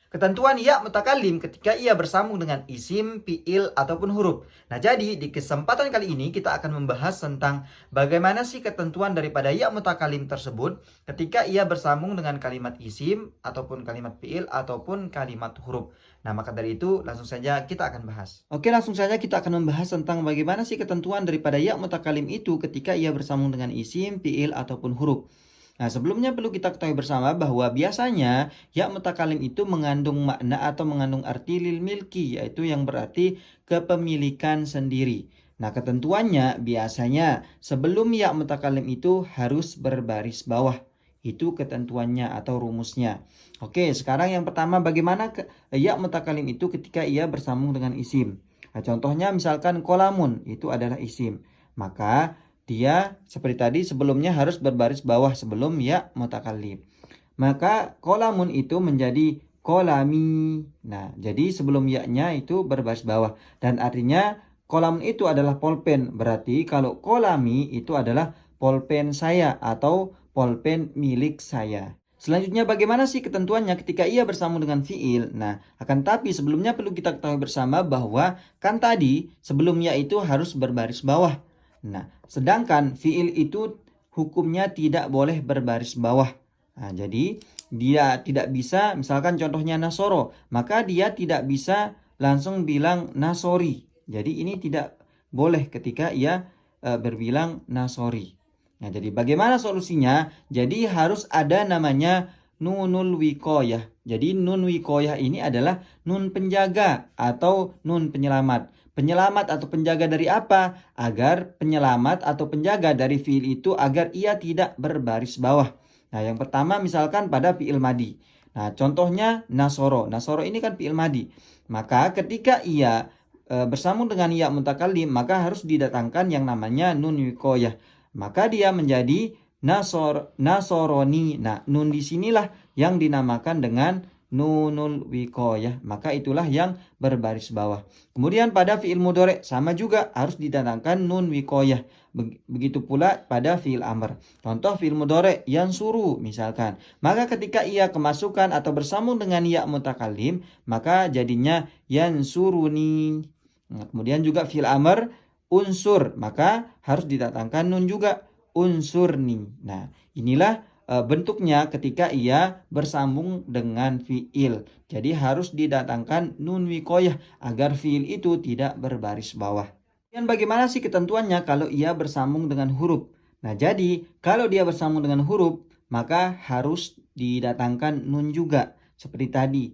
Ketentuan ya mutakalim ketika ia bersambung dengan isim, fiil, ataupun huruf. Nah, jadi di kesempatan kali ini kita akan membahas tentang bagaimana sih ketentuan daripada ya mutakalim tersebut ketika ia bersambung dengan kalimat isim, ataupun kalimat fiil, ataupun kalimat huruf. Nah, maka dari itu langsung saja kita akan bahas. Oke, langsung saja kita akan membahas tentang bagaimana sih ketentuan daripada ya mutakalim itu ketika ia bersambung dengan isim, fiil, ataupun huruf. Nah, sebelumnya perlu kita ketahui bersama bahwa biasanya ya mutakalim itu mengandung makna atau mengandung arti lil milki, yaitu yang berarti kepemilikan sendiri. Nah, ketentuannya biasanya sebelum ya mutakalim itu harus berbaris bawah. Itu ketentuannya atau rumusnya. Oke, sekarang yang pertama bagaimana ya mutakalim itu ketika ia bersambung dengan isim. Nah, contohnya misalkan kolamun itu adalah isim. Maka dia seperti tadi sebelumnya harus berbaris bawah sebelum ya mutakallim. Maka kolamun itu menjadi kolami. Nah, jadi sebelum ya-nya itu berbaris bawah. Dan artinya kolamun itu adalah polpen. Berarti kalau kolami itu adalah polpen saya atau polpen milik saya. Selanjutnya bagaimana sih ketentuannya ketika ia bersambung dengan fiil? Nah, akan tapi sebelumnya perlu kita ketahui bersama bahwa kan tadi sebelum ya itu harus berbaris bawah. Nah, sedangkan fiil itu hukumnya tidak boleh berbaris bawah. Nah, jadi dia tidak bisa, misalkan contohnya nasoro, maka dia tidak bisa langsung bilang nasori. Jadi ini tidak boleh ketika ia berbilang nasori. Nah, jadi bagaimana solusinya? Jadi harus ada namanya nunul wikoyah. Jadi nun wikoyah ini adalah nun penjaga atau nun penyelamat. Penyelamat atau penjaga dari apa? Agar penyelamat atau penjaga dari fiil itu agar ia tidak berbaris bawah. Nah, yang pertama misalkan pada fiil madi. Nah, contohnya nasoro. Nasoro ini kan fiil madi. Maka ketika ia bersambung dengan ya mutakallim, maka harus didatangkan yang namanya nun wikoyah. Maka dia menjadi nasoroni. Nah, nun di sinilah yang dinamakan dengan nunul wikoyah. Maka itulah yang berbaris bawah. Kemudian pada fiil mudhari sama juga harus didatangkan nun wikoyah. Begitu pula pada fiil amr. Contoh fiil mudhari yansuru misalkan. Maka ketika ia kemasukan atau bersambung dengan ya mutakallim, maka jadinya yansuruni. Nah, kemudian juga fiil amr unsur, maka harus didatangkan nun juga unsurni. Nah, inilah bentuknya ketika ia bersambung dengan fiil. Jadi harus didatangkan nun wikoyah agar fiil itu tidak berbaris bawah. Dan bagaimana sih ketentuannya kalau ia bersambung dengan huruf? Nah, jadi kalau dia bersambung dengan huruf, maka harus didatangkan nun juga. Seperti tadi,